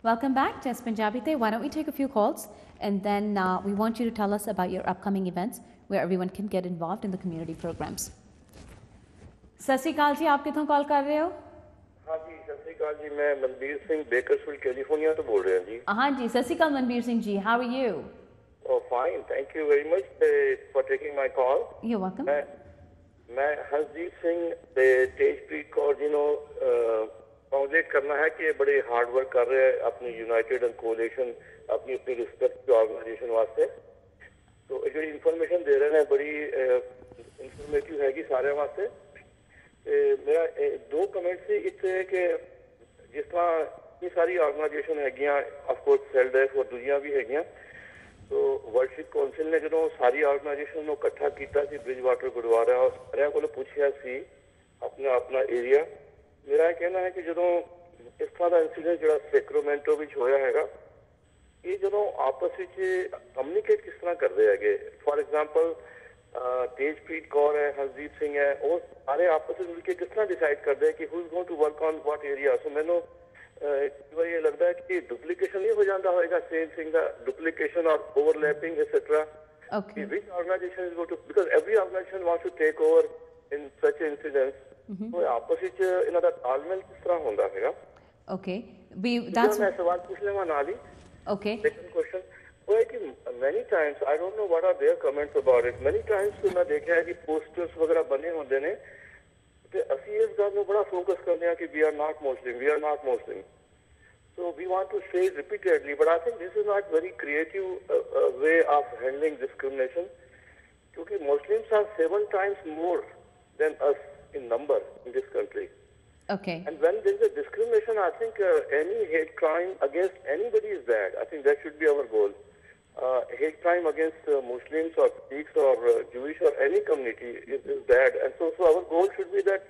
Welcome back, Test Punjabi Te. Why don't we take a few calls and then we want you to tell us about your upcoming events where everyone can get involved in the community programs. सत श्री अकाल जी, आप कितों call कर रहे हो? हाँ जी, सत श्री अकाल जी, मैं मनबीर सिंह बेकरफील्ड कैलिफोर्निया तो बोल रहे हैं जी। हाँ जी, सत श्री अकाल Manbir Singh ji, how are you? Oh fine, thank you very much for taking my call. You're welcome. मैं हंसदीप सिंह तेजप्रीत कौर जी नो कॉन्ग्रेट करना है कि ये बड़े हार्ड वर्क कर रहे हैं अपनी यूनाइटेड एंड कोलिशन अपनी अपनी रिस्पेक्ट ऑर्गेनाइजेशन वास्ते। तो जो इंफॉर्मेशन दे रहे हैं बड़ी इंफॉर्मेटिव हैगी सारे वास्ते। मेरा दो कमेंट से इतने कि जिस तरह इतनी सारी ऑर्गेनाइजेशन हैगियां ऑफकोर्स सेल्डेफ और दुनिया भी हैगियां, तो वर्ल्ड सिख काउंसिल ने जो सारी ऑर्गेनाइजेशन को इकट्ठा किया ब्रिज वाटर गुरुद्वारा और सारे को पूछा सी अपना अपना एरिया। मेरा कहना है कि जो इस तरह का इंसीडेंट जो सैक्रामेंटो में होया हैगा, ये जो आपस में कम्युनिकेट किस तरह करते हैं। फॉर एग्जांपल तेजप्रीत कौर है, हंसदीप सिंह है, और सारे आपस में मिलकर किस तरह डिसाइड करते हैं कि who is going to work on what area. So मैंने ये लगता है कि डुप्लीकेशन नहीं हो जाता होगा सेम थिंग का डुप्लीकेशन और overlapping etcetera. Okay. Which organization is going to, because every organization wants to take over in such incidents. तो आपस में इन्हां दा तालमेल किस तरह होता हैगा। Okay, that's मैं सवाल पूछ लेवा नाल ही। Okay. Second question वो है कि many times I don't know what are their comments about it. Many times तो मैं देखा है कि posters वगैरह बने होते ने ते ਅਸੀਂ ਇਸ ਗੱਲ ਨੂੰ ਬੜਾ ਫੋਕਸ ਕਰਦੇ ਹਾਂ ਕਿ we are not Muslim. So we want to say it repeatedly, but I think this is not very creative way of handling discrimination, because Muslims are 7 times more than us in number in this country. Okay. And when there is a discrimination, I think any hate crime against anybody is bad. I think that should be our goal. Hate crime against Muslims or Sikhs or Jewish or any community is bad. And so our goal should be that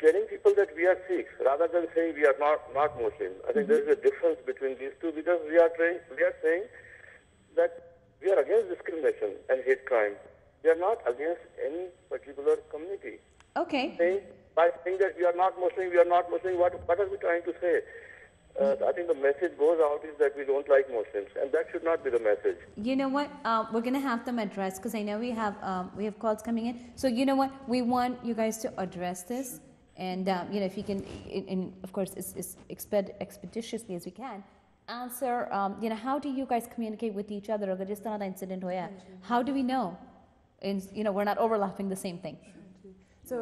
telling people that we are Sikhs rather than saying we are not Muslim. I think there is a difference between these two, because we are saying that we are against discrimination and hate crime. We are not against any particular community. Okay. By saying that we are not Muslim, what are we trying to say? I think the message goes out is that we don't like Muslims, and that should not be the message. You know what? We're going to have them address, because I know we have calls coming in. So you know what? We want you guys to address this, and if you can, of course, as expeditiously as we can, answer. How do you guys communicate with each other? Agar jis tarah da incident hoya, how do we know? We're not overlapping the same thing. So,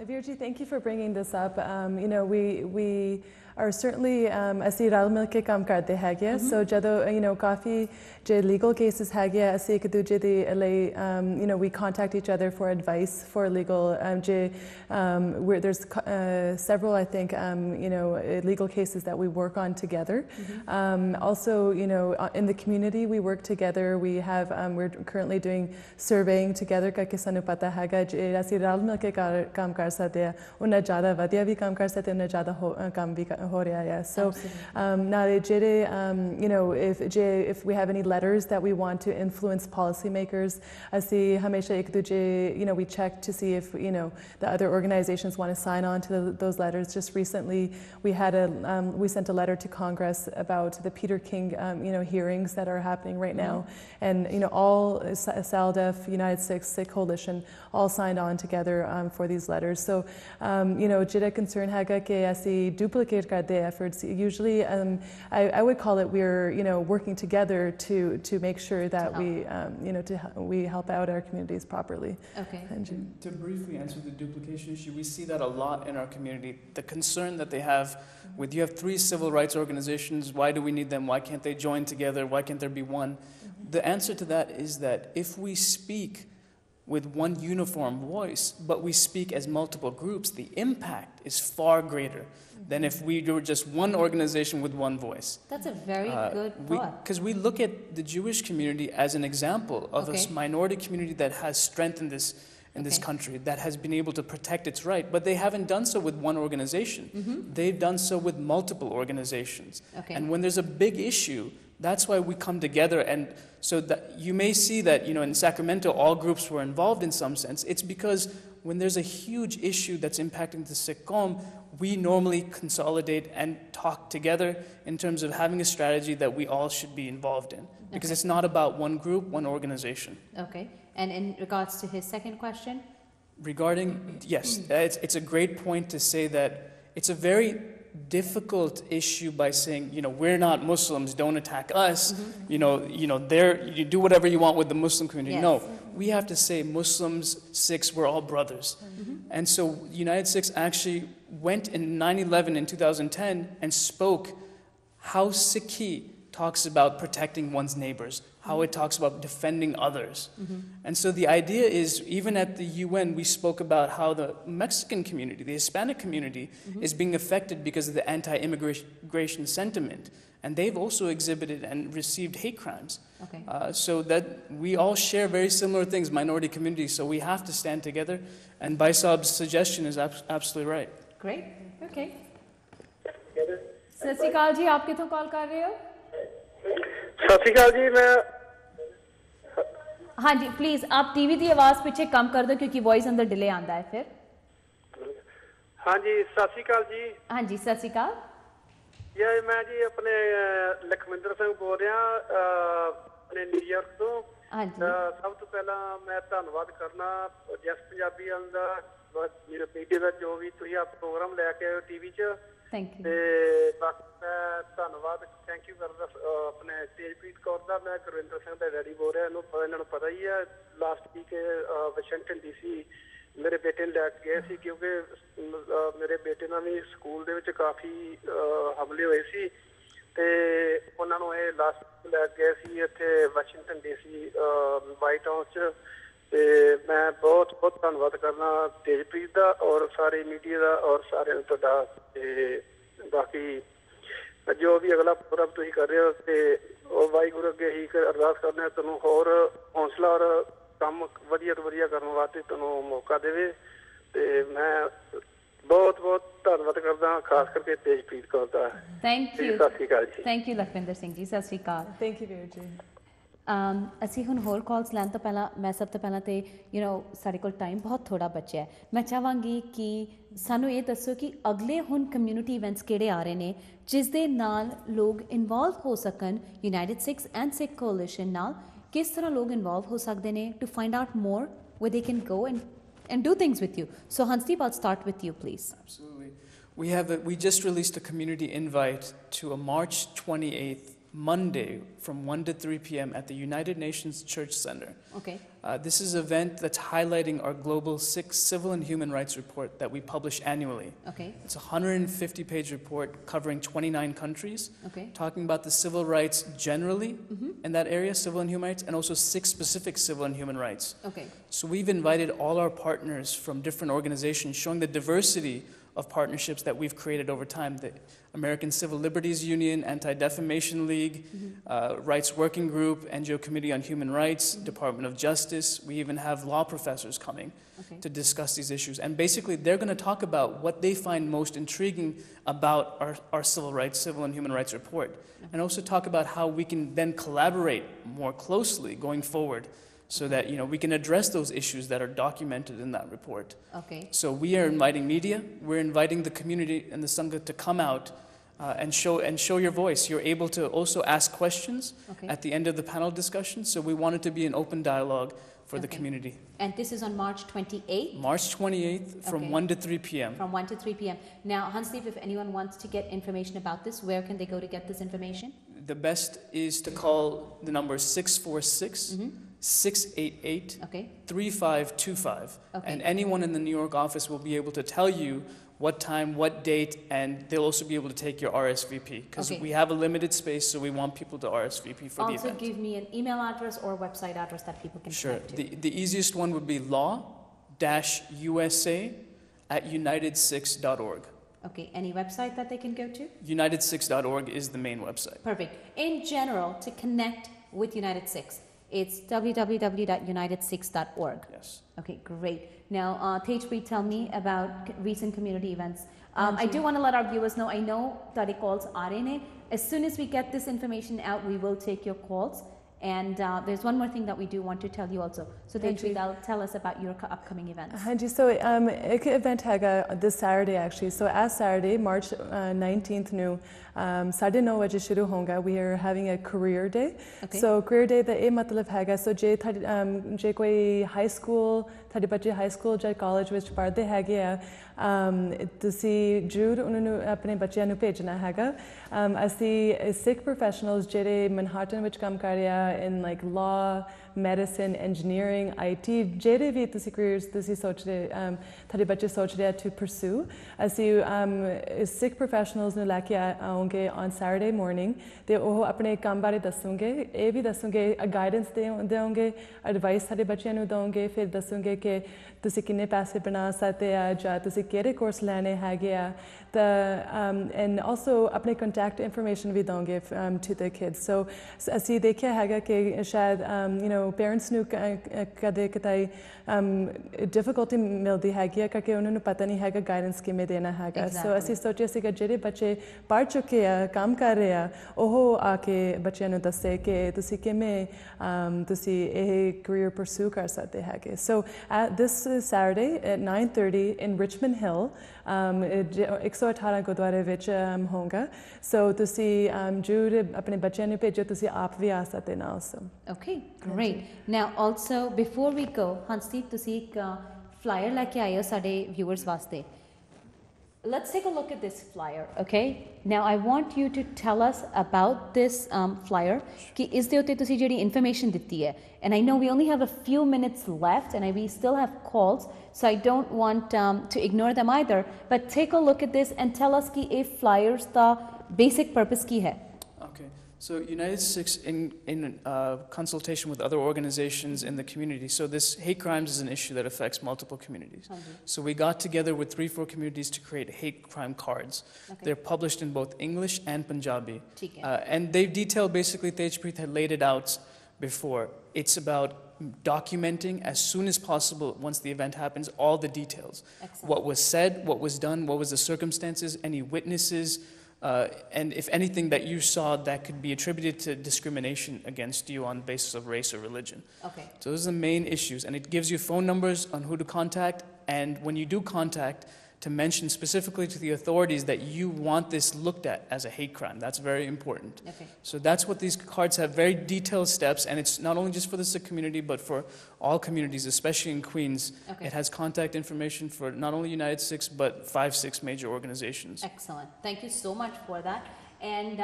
Virji, thank you for bringing this up. We are certainly ਅਸੀਂ ਰਲ ਮਿਲ ਕੇ ਕੰਮ ਕਰਦੇ ਹੈਗੇ ਆ। ਸੋ ਜਦੋਂ ਕਾਫੀ ਜੇ legal cases ਹੈਗੇ ਆ, ਅਸੀਂ ਇੱਕ ਦੂਜੇ ਦੇ ਲਈ we contact each other for advice for legal there's several, I think, legal cases that we work on together. Also, in the community we work together. We're currently doing surveying together ਕਿ ਸਾਨੂੰ ਪਤਾ ਹੈਗਾ ਜੇ ਅਸੀਂ ਰਲ ਮਿਲ ਕੇ ਕੰਮ ਕਰ ਸਕਦੇ ਆ, ਉਹਨਾਂ ਜ਼ਿਆਦਾ ਵਧੀਆ ਵੀ ਕੰਮ ਕਰ ਸਕਦੇ, ਉਹਨਾਂ ਜ਼ਿਆਦਾ ਕੰਮ ਵੀ ਹੋ ਰਿਹਾ ਹੈ। So ਨਾਲੇ ਜਿਹੜੇ if we have any letters that we want to influence policymakers, ਅਸੀਂ ਹਮੇਸ਼ਾ ਇੱਕ ਦੂਜੇ we check to see if the other organizations want to sign on to those letters. Just recently we sent a letter to Congress about the Peter King hearings that are happening right now, and all SALDEF, United Sikhs, Sikh Coalition all signed on together for these letters. So ਜਿਹੜਾ concern ਹੈਗਾ ਕਿ ਅਸੀਂ duplicate ਕਰਦੇ efforts, usually I would call it we're working together to make sure that we help out our communities properly. Okay. To briefly answer the duplication issue, we see that a lot in our community. The concern that they have with, you have 3 civil rights organizations, why do we need them? Why can't they join together? Why can't there be one? The answer to that is that if we speak with one uniform voice, but we speak as multiple groups, the impact is far greater than if we were just one organization with one voice. That's a very good thought. Because we look at the Jewish community as an example of a minority community that has strength in this country, that has been able to protect its right, but they haven't done so with one organization. They've done so with multiple organizations. And when there's a big issue, that's why we come together. And so that you may see that in Sacramento all groups were involved in some sense. It's because when there's a huge issue that's impacting the Sikh Qawm, we normally consolidate and talk together in terms of having a strategy that we all should be involved in. Because it's not about one group, one organization. Okay. And in regards to his second question? Regarding, yes, it's a great point to say that it's a very difficult issue by saying, we're not Muslims, don't attack us. You do whatever you want with the Muslim community. Yes. No, we have to say Muslims, Sikhs, we're all brothers. And so United Sikhs actually went in 9/11 in 2010 and spoke how Sikhi talks about protecting one's neighbors, how it talks about defending others. And so the idea is, even at the UN, we spoke about how the Mexican community, the Hispanic community, is being affected because of the anti-immigration sentiment. And they've also exhibited and received hate crimes. Okay. So that we all share very similar things, minority communities, so we have to stand together. And Baisab's suggestion is absolutely right. Great. Okay. सत श्री अकाल जी, आप कितों call कर रहे हो? सत श्री अकाल जी, मैं हाँ जी, प्लीज आप टीवी की आवाज पीछे कम कर दो क्योंकि वॉइस अंदर डिले आता है फिर। हाँ जी, सत श्री अकाल जी। हाँ जी, सत श्री अकाल। ये मैं जी अपने लखविंदर सिंह बोल रहा अपने न्यूयॉर्क तो। हाँ जी। सब तो पहला मैं धन्यवाद करना जस पंजाबी दा मीडिया का जो भी तुसीं आप प्रोग्राम लैके आए हो टीवी च। Thank you. ਤੇ ਬਾਕੀ ਮੈਂ ਧੰਨਵਾਦ ਥੈਂਕ ਯੂ ਕਰਦਾ ਆਪਣੇ ਤੇਜਪ੍ਰੀਤ ਕੌਰ ਦਾ। ਮੈਂ ਗੁਰਵਿੰਦਰ ਸਿੰਘ ਦਾ ਡੈਡੀ ਬੋਲ ਰਿਹਾ। ਇਹਨਾਂ ਨੂੰ ਪਤਾ ਹੀ ਹੈ ਲਾਸਟ ਵੀਕ ਵਾਸ਼ਿੰਗਟਨ ਡੀਸੀ ਮੇਰੇ ਬੇਟੇ ਨੂੰ ਲੈ ਕੇ ਗਏ ਸੀ ਕਿਉਂਕਿ ਮੇਰੇ ਬੇਟੇ ਨਾਲ ਵੀ ਸਕੂਲ ਦੇ ਵਿੱਚ ਕਾਫੀ ਹਮਲੇ ਹੋਏ ਸੀ ਤੇ ਉਹਨਾਂ ਨੂੰ ਇਹ ਲਾਸਟ ਲੈ ਕੇ ਗਏ ਸੀ ਇੱਥੇ ਵਾਸ਼ਿੰਗਟਨ ਡੀਸੀ ਵਾਈਟ ਹਾਊਸ 'ਚ। ਤੇ ਮੈਂ ਬਹੁਤ ਬਹੁਤ ਧੰਨਵਾਦ ਕਰਨਾ ਤੇਜਪ੍ਰੀਤ ਦਾ ਔਰ ਸਾਰੇ ਮੀਡੀਆ ਦਾ ਔਰ ਸਾਰਿਆਂ ਨੂੰ ਤੁਹਾਡਾ। ਤੇ ਬਾਕੀ ਜੋ ਵੀ ਅਗਲਾ ਪ੍ਰੋਗਰਾਮ ਤੁਸੀਂ ਕਰ ਰਹੇ ਹੋ ਤੇ ਉਹ ਵਾਹਿਗੁਰੂ ਅੱਗੇ ਹੀ ਅਰਦਾਸ ਕਰਨਾ ਤੁਹਾਨੂੰ ਹੋਰ ਹੌਸਲਾ ਔਰ ਕੰਮ ਵਧੀਆ ਤੋਂ ਵਧੀਆ ਕਰਨ ਵਾਸਤੇ ਤੁਹਾਨੂੰ ਮੌਕਾ ਦੇਵੇ। ਤੇ ਮੈਂ ਬਹੁਤ ਬਹੁਤ ਧੰਨਵਾਦ ਕਰਦਾ ਖਾਸ ਕਰਕੇ ਤੇਜਪ੍ਰੀਤ ਕੌਰ ਦਾ। Thank you. ਸਤਿ ਸ਼੍ਰੀ ਅਕਾਲ ਜੀ। ਥੈਂਕ ਯੂ ਲਖਵਿੰਦਰ ਸਿੰਘ ਜੀ, ਸਤਿ ਸ਼੍ਰੀ ਅਕਾਲ। Thank you, ਵੀਰ ਜੀ। ਅਸੀਂ ਹੁਣ ਹੋਰ ਕਾਲਸ ਲੈਣ ਤੋਂ ਪਹਿਲਾਂ ਮੈਂ ਸਭ ਤੋਂ ਪਹਿਲਾਂ ਤੇ ਸਾਡੇ ਕੋਲ ਟਾਈਮ ਬਹੁਤ ਥੋੜਾ ਬਚਿਆ ਹੈ। ਮੈਂ ਚਾਹਾਂਗੀ ਕਿ ਸਾਨੂੰ ਇਹ ਦੱਸੋ ਕਿ ਅਗਲੇ ਹੁਣ ਕਮਿਊਨਿਟੀ ਇਵੈਂਟਸ ਕਿਹੜੇ ਆ ਰਹੇ ਨੇ ਜਿਸ ਦੇ ਨਾਲ ਲੋਕ ਇਨਵੋਲਵ ਹੋ ਸਕਣ। United Sikhs and Sikh Coalition ਨਾਲ ਕਿਸ ਤਰ੍ਹਾਂ ਲੋਕ ਇਨਵੋਲਵ ਹੋ ਸਕਦੇ ਨੇ to find out more where they can go and do things with you. So Hansdeep, I'll start with you, please. Absolutely. We just released a community invite to a March 28th Monday from 1 to 3 p.m. at the United Nations Church Center. Okay. This is an event that's highlighting our global Sikh civil and human rights report that we publish annually. Okay. It's a 150-page report covering 29 countries, okay, talking about the civil rights generally in that area, civil and human rights, and also Sikh specific civil and human rights. Okay. So we've invited all our partners from different organizations, showing the diversity of partnerships that we've created over time. The American Civil Liberties Union, Anti-Defamation League, Rights Working Group, NGO Committee on Human Rights, Department of Justice. We even have law professors coming to discuss these issues. And basically, they're going to talk about what they find most intriguing about our civil and human rights report. And also talk about how we can then collaborate more closely going forward, so that we can address those issues that are documented in that report. Okay. So we are inviting media, we're inviting the community and the Sangha to come out and show your voice. You're able to also ask questions at the end of the panel discussion. So we want it to be an open dialogue for the community. And this is on March 28th? March 28th from 1 to 3 p.m. From 1 to 3 p.m. Now, Hansdeep, if anyone wants to get information about this, where can they go to get this information? The best is to call the number 646 688 3525. And anyone in the New York office will be able to tell you what time, what date, and they'll also be able to take your RSVP because we have a limited space, so we want people to RSVP for the event. Also give me an email address or website address that people can Sure. The easiest one would be law-usa@unitedsikhs.org. Okay. Any website that they can go to? Unitedsikhs.org is the main website. Perfect. In general, to connect with United Sikhs, it's www.unitedsikhs.org. Yes. Okay, great. Now, Tejpreet, tell me about recent community events. I do want to let our viewers know, I know that calls are in it. As soon as we get this information out, we will take your calls. And there's one more thing that we do want to tell you also. So Tejpreet, tell us about your upcoming events. Hanji, so ek event hega this Saturday actually. So as Saturday, March 19th nu 9:30 baje shuru honga. We are having a career day. Okay. So career day da matlab hega. So je koi high school, thadi bache high school ja college which padde hege tusi jur unnu apne bachchiyan nu bhejna hega. Asi Sikh professionals jere Manhattan which kam kar rahe in like law, medicine, engineering, IT, jere vi tusi careers tusi soch rahe thadi bachche soch rahe to pursue. Asi Sikh professionals nu leke aunge on Saturday morning. They oh apne kam bare dasunge, ye bhi dasunge, guidance deonge, advice thadi bachchiyan nu deonge, fir dasunge ke तुसी किन्ने पैसे बना सकते हैं या तुसी केरे course लेने हैं and also अपने contact information भी दोंगे to the kids. So असी देखिए हैगा कि शायद you know parents नु कदे कताई difficulty मिलती हैगी क्योंकि उन्होंने पता नहीं हैगा guidance किमें देना हैगा. So असी सोचे सी कि जेरे बच्चे पढ़ चुके हैं काम कर रहे हैं ओहो आके बच्चों नु दसे कि तुसी किमें तुसी ये career pursue कर सकते हैगे. So this is Saturday at 9:30 in Richmond Hill. 118 गुरुद्वारे विच होगा. So तुसी जरूर अपने बच्चों ने भेजो तुसी आप भी आ सकते ना also. Okay, great. Now also before we go, Hansdeep तुसी एक flyer लेके आए हो साडे viewers वास्ते. Let's take a look at this flyer, okay? Now I want you to tell us about this flyer. कि इस दे उत्ते तुसी जेडी information दित्ती है. And I know we only have a few minutes left and we still have calls, so I don't want to ignore them either. But take a look at this and tell us कि ये flyers दा basic purpose की है. Okay. So United Sikhs in consultation with other organizations in the community. So this hate crimes is an issue that affects multiple communities. So we got together with 3-4 communities to create hate crime cards. Okay. They're published in both English and Punjabi. And they detail basically, Tejpreet had laid it out before. It's about documenting as soon as possible once the event happens, all the details. Excellent. What was said, what was done, what was the circumstances, any witnesses, and if anything that you saw that could be attributed to discrimination against you on the basis of race or religion. Okay. So those are the main issues, and it gives you phone numbers on who to contact, and when you do contact, to mention specifically to the authorities that you want this looked at as a hate crime. That's very important. Okay. So that's what these cards have, very detailed steps, and it's not only just for the Sikh community, but for all communities, especially in Queens. Okay. It has contact information for not only United Sikhs, but 5-6 major organizations. Excellent. Thank you so much for that. And,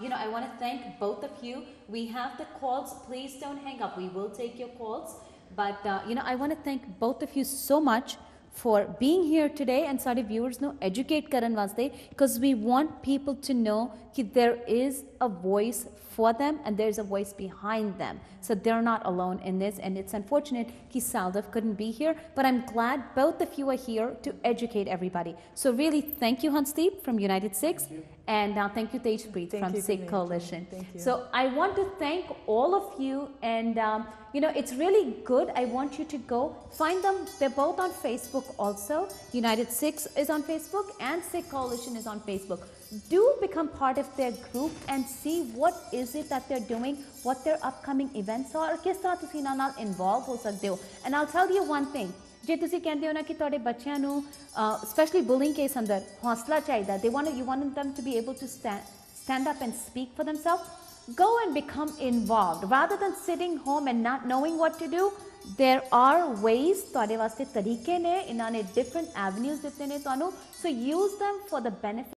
you know, I want to thank both of you. We have the calls. Please don't hang up. We will take your calls. But, you know, I want to thank both of you so much for being here today and sare viewers know educate karan waste, because we want people to know that there is a voice for them and there's a voice behind them, so they're not alone in this. And it's unfortunate that Saldav couldn't be here, but I'm glad both of you are here to educate everybody. So really thank you, Hansdeep from United Sikhs, and thank you, Tejpreet from Sikh Coalition. So I want to thank all of you, and you know, it's really good. I want you to go find them. They're both on Facebook also. United Sikhs is on Facebook and Sikh Coalition is on Facebook. Do become part of their group and see what is it that they're doing, what their upcoming events are, और किस तरह तुसी इन्हां नाल involve हो सकते हो. And I'll tell you one thing. जे तुसी कहंदे हो ना कि तुहाडे बच्चियां नू especially bullying case अंदर हौसला चाहिदा, you want them to be able to stand up and speak for themselves. Go and become involved rather than sitting home and not knowing what to do. There are ways, तुहाडे वास्ते तरीके ने, इन्हां ने different avenues दित्ते ने तुहानू, so use them for the benefit